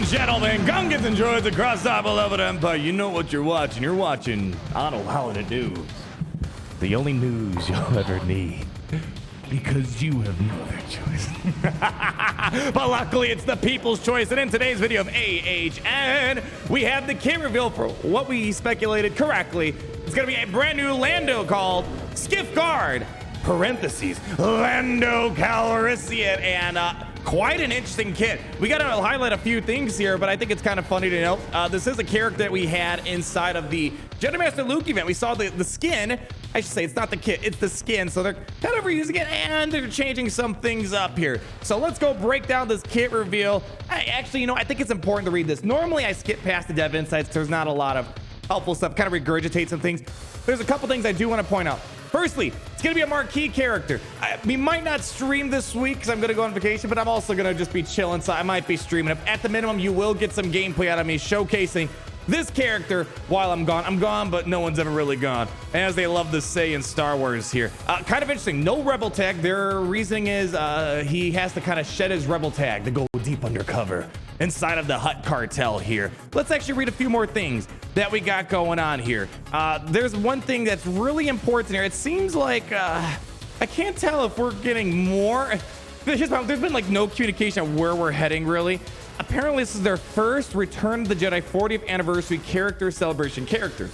Gentlemen, Gungans and droids across our beloved empire, you know what you're watching. You're watching Holiday News. The only news you'll ever need. Because you have no other choice. But luckily, it's the people's choice. And in today's video of AHN, we have the kit reveal for what we speculated correctly. It's going to be a brand new Lando called Skiff Guard, parentheses, Lando Calrissian. And quite an interesting kit. We got to highlight a few things here, but I think it's kind of funny to note. This is a character that we had inside of the Jedi Master Luke event. We saw the skin. I should say it's not the kit, it's the skin. So they're kind of reusing it and they're changing some things up here. So let's go break down this kit reveal. Actually, you know, I think it's important to read this. Normally I skip past the dev insights because there's not a lot of helpful stuff, kind of regurgitate some things. There's a couple things I do want to point out. Firstly, it's going to be a marquee character. We might not stream this week because I'm going to go on vacation, but I'm also going to just be chilling, so I might be streaming. At the minimum, you will get some gameplay out of me showcasing this character while I'm gone. I'm gone, but no one's ever really gone, as they love to say in Star Wars here. Kind of interesting. No rebel tag. Their reasoning is he has to kind of shed his rebel tag to go deep undercover inside of the Hutt cartel here. Let's actually read a few more things that we got going on here. There's one thing that's really important here. It seems like I can't tell if we're getting more. There's been like no communication of where we're heading really. Apparently this is their first Return of the Jedi 40th anniversary character celebration character.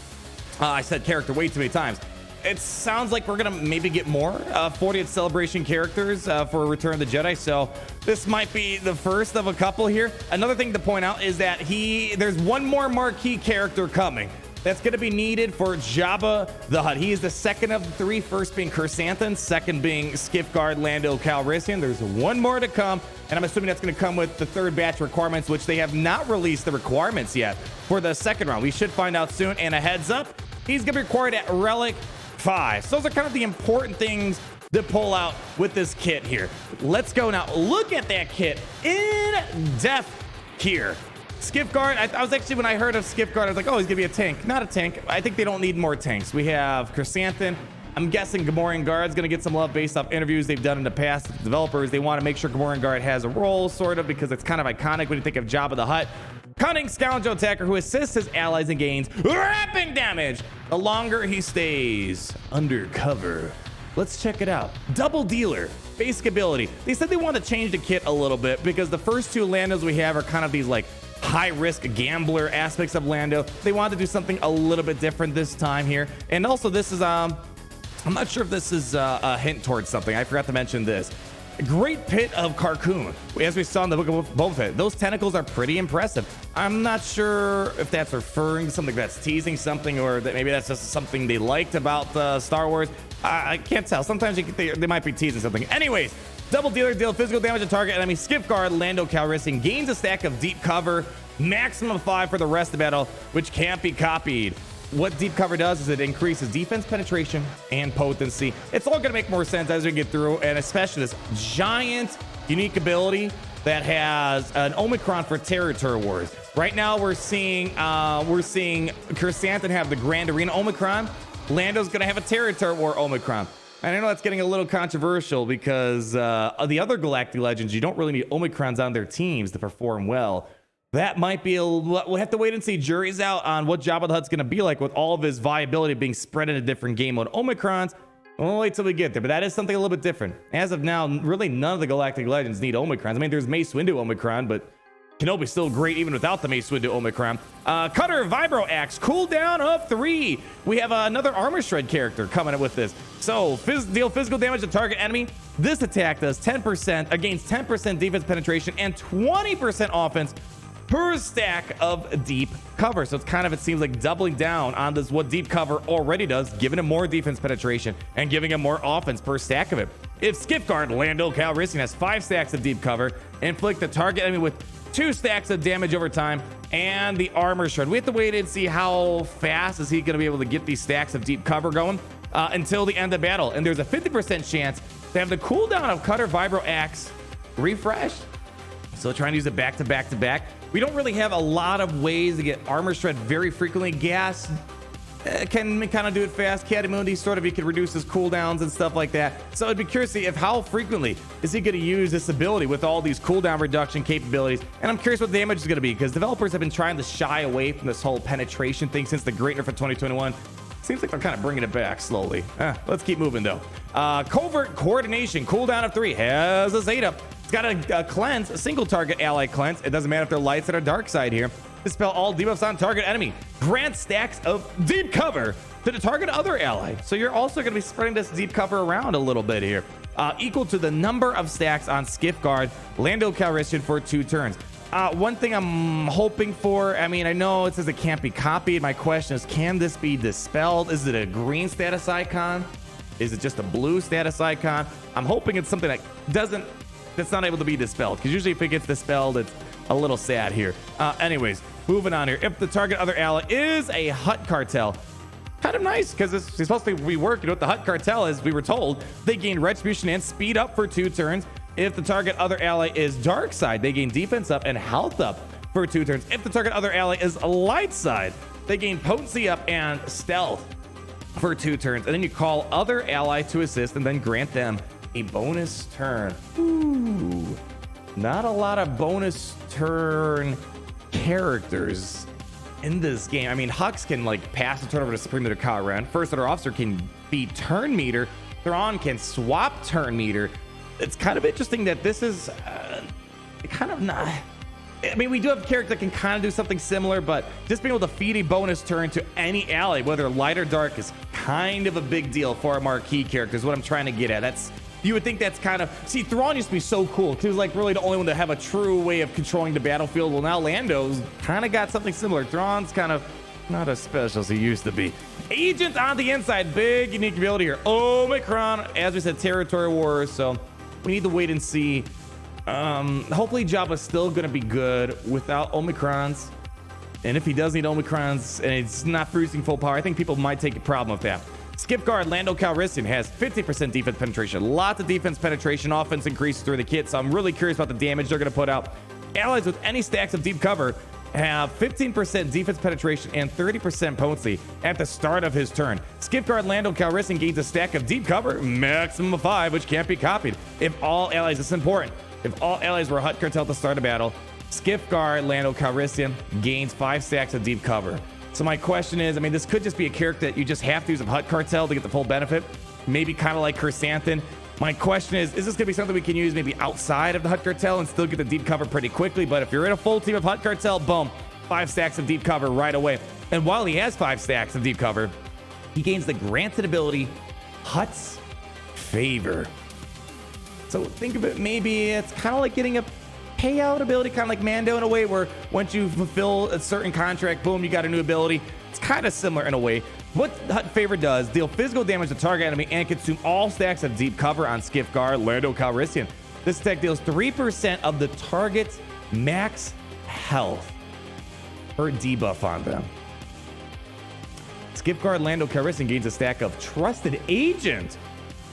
I said character way too many times. It sounds like we're gonna maybe get more 40th celebration characters for Return of the Jedi, so this might be the first of a couple here. Another thing to point out is that there's one more marquee character coming that's going to be needed for Jabba the Hutt. He is the second of the three, first being Chrysanthemum, second being Skiff Guard Lando Calrissian. There's one more to come, and I'm assuming that's going to come with the third batch requirements, which they have not released the requirements yet for the second round. We should find out soon, and a heads up, he's going to be required at Relic 5. So those are kind of the important things to pull out with this kit here. Let's go now. Look at that kit in depth here. Skiff Guard, I was actually, when I heard of Skiff Guard, I was like, oh, he's gonna be a tank. Not a tank. I think they don't need more tanks. We have Chrysanthemum. I'm guessing Gamorrean Guard's gonna get some love based off interviews they've done in the past with the developers. They want to make sure Gamorrean Guard has a role, sort of, because it's kind of iconic when you think of Jabba the Hutt. Cunning Scoundrel attacker who assists his allies and gains rapping damage the longer he stays undercover. Let's check it out. Double dealer, basic ability. They said they want to change the kit a little bit because the first two Landos we have are kind of these like high-risk gambler aspects of Lando. They wanted to do something a little bit different this time here. And also this is, I'm not sure if this is a hint towards something. I forgot to mention this. Great Pit of Carcoon. As we saw in the book of Boba Fett, those tentacles are pretty impressive. I'm not sure if that's referring to something that's teasing something, or that maybe that's just something they liked about Star Wars. I can't tell. Sometimes they might be teasing something. Anyways, double dealer, deal physical damage to target enemy. Skiff Guard Lando Calrissian gains a stack of deep cover, maximum 5 for the rest of the battle, which can't be copied. What deep cover does is it increases defense penetration and potency. It's all gonna make more sense as we get through, and especially this giant unique ability that has an Omicron for Territory Wars. Right now we're seeing Chrysanthemum have the Grand Arena Omicron. Lando's gonna have a Territory War Omicron. And I know that's getting a little controversial because the other Galactic Legends, you don't really need Omicrons on their teams to perform well. That might be we'll have to wait and see. Jury's out on what Jabba the Hutt's going to be like with all of his viability being spread in a different game mode. Omicrons, we'll wait till we get there, but that is something a little bit different. As of now, really none of the Galactic Legends need Omicrons. I mean, there's Mace Windu Omicron, but Kenobi's still great even without the Mace Windu Omicron. Cutter Vibro Axe, cooldown of 3. We have another Armor Shred character coming up with this. So, deal physical damage to target enemy. This attack does 10% against 10% defense penetration and 20% offense per stack of deep cover. So it's kind of, it seems like doubling down on this, what deep cover already does, giving him more defense penetration and giving him more offense per stack of it. If Skiff Guard Lando Calrissian has 5 stacks of deep cover, inflict the target enemy with 2 stacks of damage over time and the armor shred. We have to wait and see how fast is he going to be able to get these stacks of deep cover going until the end of battle. And there's a 50% chance to have the cooldown of Cutter Vibro Axe refreshed. So trying to use it back to back to back. We don't really have a lot of ways to get armor shred very frequently. Gas can kind of do it fast. Cat immunity, sort of, he can reduce his cooldowns and stuff like that. So I'd be curious to see if how frequently is he going to use this ability with all these cooldown reduction capabilities. And I'm curious what the damage is going to be, because developers have been trying to shy away from this whole penetration thing since the Great Nerf of 2021. Seems like they're kind of bringing it back slowly. Let's keep moving though. Covert Coordination, cooldown of 3, has a Zeta. It's got a cleanse, a single target ally cleanse. It doesn't matter if they're lights or dark side here. Dispel all debuffs on target enemy. Grant stacks of deep cover to the target other ally. So you're also going to be spreading this deep cover around a little bit here. Equal to the number of stacks on Skiff Guard Lando Calrissian for 2 turns. One thing I'm hoping for, I mean, I know it says it can't be copied. My question is, can this be dispelled? Is it a green status icon? Is it just a blue status icon? I'm hoping it's something that's not able to be dispelled, because usually if it gets dispelled, it's a little sad here. Anyways, moving on here. If the target other ally is a Hut Cartel, kind of nice, because it's supposed to be working. What the Hut Cartel is, we were told, they gain retribution and speed up for 2 turns. If the target other ally is dark side, they gain defense up and health up for 2 turns. If the target other ally is a light side, they gain potency up and stealth for 2 turns. And then you call other ally to assist and then grant them a bonus turn. Ooh, not a lot of bonus turn characters in this game. I mean, Hux can like pass the turn over to Supreme Leader Kylo Ren. First Order Officer can be turn meter. Thrawn can swap turn meter. It's kind of interesting that this is kind of not. I mean, we do have a character that can kind of do something similar, but just being able to feed a bonus turn to any ally, whether light or dark, is kind of a big deal for a marquee character, is what I'm trying to get at. You would think that's kind of... See, Thrawn used to be so cool, because he was like really the only one to have a true way of controlling the battlefield. Well, now Lando's kind of got something similar. Thrawn's kind of not as special as he used to be. Agent on the inside, big unique ability here. Omicron, as we said, territory wars, so we need to wait and see. Hopefully Jabba's still going to be good without Omicrons. And if he does need Omicrons and it's not producing full power, I think people might take a problem with that. Skiff Guard Lando Calrissian has 50% defense penetration. Lots of defense penetration. Offense increases through the kit, so I'm really curious about the damage they're going to put out. Allies with any stacks of deep cover have 15% defense penetration and 30% potency at the start of his turn. Skiff Guard Lando Calrissian gains a stack of deep cover, maximum of 5, which can't be copied. If all allies, it's important, if all allies were a Hut Cartel to start a battle, Skiff Guard Lando Calrissian gains 5 stacks of deep cover. So my question is, I mean, this could just be a character that you just have to use a Hut Cartel to get the full benefit. Maybe kind of like Chrysanthemum. My question is this going to be something we can use maybe outside of the Hut Cartel and still get the deep cover pretty quickly? But if you're in a full team of Hut Cartel, boom, 5 stacks of deep cover right away. And while he has 5 stacks of deep cover, he gains the granted ability, Hut's Favor. So think of it, maybe it's kind of like getting a payout ability, kind of like Mando in a way, where once you fulfill a certain contract, boom, you got a new ability. It's kind of similar in a way. What Hut Favor does, deal physical damage to target enemy and consume all stacks of deep cover on Skiff Guard Lando Calrissian. This attack deals 3% of the target's max health per debuff on them. Skiff Guard Lando Calrissian gains a stack of Trusted Agent,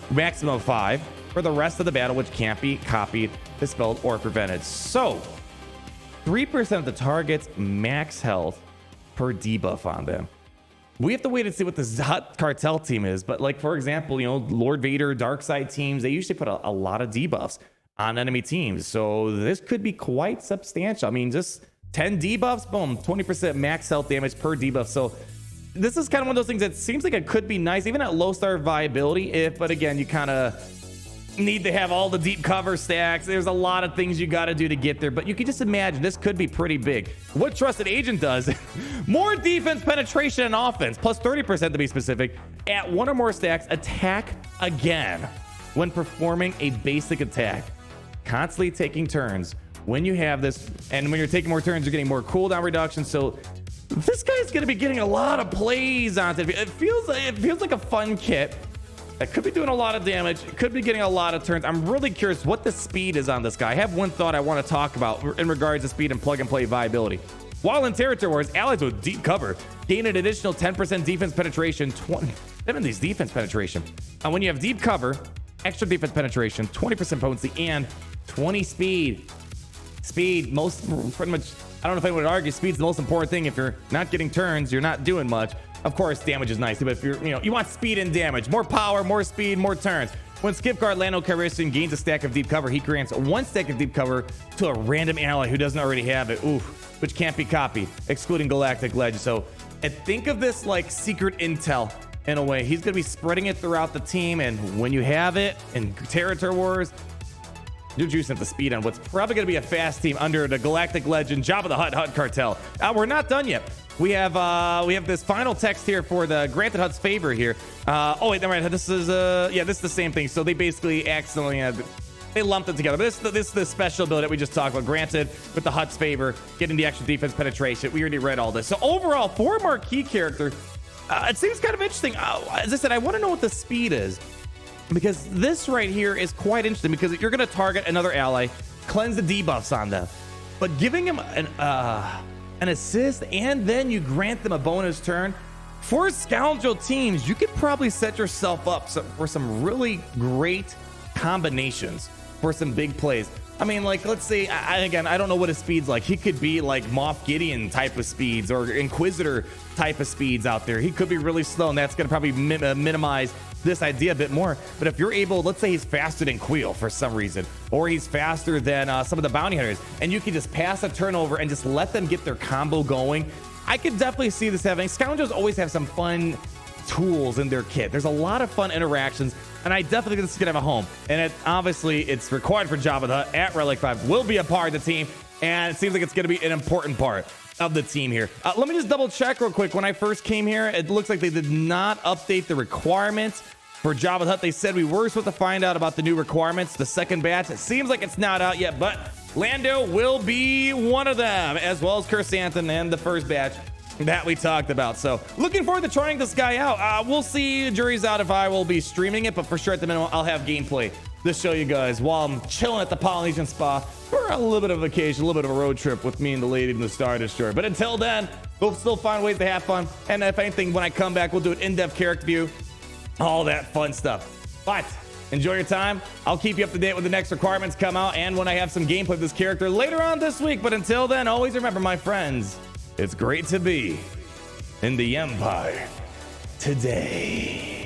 maximum of 5, for the rest of the battle, which can't be copied, dispelled, or prevented. So 3% of the target's max health per debuff on them. We have to wait and see what this Hut Cartel team is, but like, for example, you know, Lord Vader, Dark Side teams, they usually put a lot of debuffs on enemy teams. So this could be quite substantial. I mean, just 10 debuffs, boom, 20% max health damage per debuff. So this is kind of one of those things that seems like it could be nice, even at low star viability, but again, you kind of need to have all the deep cover stacks. There's a lot of things you got to do to get there, but you can just imagine this could be pretty big. What Trusted Agent does, more defense penetration and offense, plus 30% to be specific, at 1 or more stacks, attack again when performing a basic attack. Constantly taking turns. When you have this, and when you're taking more turns, you're getting more cooldown reduction. So this guy's going to be getting a lot of plays on it. It feels like a fun kit that could be doing a lot of damage. It could be getting a lot of turns. I'm really curious what the speed is on this guy. I have one thought I want to talk about in regards to speed and plug and play viability. While in territory wars, allies with deep cover gain an additional 10% defense penetration, 70s defense penetration. And when you have deep cover, extra defense penetration, 20% potency, and 20 speed. Speed, pretty much, I don't know if anyone would argue, speed's the most important thing. If you're not getting turns, you're not doing much. Of course, damage is nice, but if you want speed and damage, more power, more speed, more turns. When Skiff Guard Lando Calrissian gains a stack of deep cover, he grants 1 stack of deep cover to a random ally who doesn't already have it. Oof, which can't be copied, excluding Galactic Ledge. So think of this like secret intel in a way. He's going to be spreading it throughout the team, and when you have it in Territory Wars, you're juicing up the speed on what's probably going to be a fast team under the Galactic Legend Jabba the Hutt Cartel. We're not done yet. We have this final text here for the Granted Hutt's favor here. Oh wait, never mind. This is this is the same thing. So they basically accidentally they lumped it together. But this is the special ability that we just talked about. Granted with the Hutt's favor, getting the extra defense penetration. We already read all this. So overall, for Marquee Character, it seems kind of interesting. As I said, I want to know what the speed is, because this right here is quite interesting, because you're going to target another ally, cleanse the debuffs on them, but giving him an assist, and then you grant them a bonus turn. For Scoundrel teams, you could probably set yourself up for some really great combinations for some big plays. I mean, like, let's say, again, I don't know what his speed's like. He could be like Moff Gideon type of speeds or Inquisitor type of speeds out there. He could be really slow, and that's going to probably minimize this idea a bit more. But if you're able, let's say he's faster than Queel for some reason, or he's faster than some of the bounty hunters, and you can just pass a turnover and just let them get their combo going, I could definitely see this happening. Scoundrels always have some fun tools in their kit. There's a lot of fun interactions, and I definitely think this is gonna have a home. And obviously it's required for Jabba the Hutt at Relic 5 will be a part of the team, and it seems like it's gonna be an important part of the team here. Let me just double check real quick. When I first came here, it looks like they did not update the requirements for Jabba the Hutt. They said we were supposed to find out about the new requirements, the second batch. It seems like it's not out yet, but Lando will be one of them, as well as Chrysanthemum and the first batch that we talked about. So looking forward to trying this guy out. We'll see, jury's out if I will be streaming it, but for sure at the minimum I'll have gameplay to show you guys while I'm chilling at the Polynesian Spa for a little bit of a vacation, a little bit of a road trip with me and the lady in the Star Destroyer. But until then, we'll still find ways to have fun, and if anything, when I come back, we'll do an in-depth character view, all that fun stuff. But enjoy your time. I'll keep you up to date when the next requirements come out and when I have some gameplay of this character later on this week. But until then, always remember, my friends, it's great to be in the Empire today.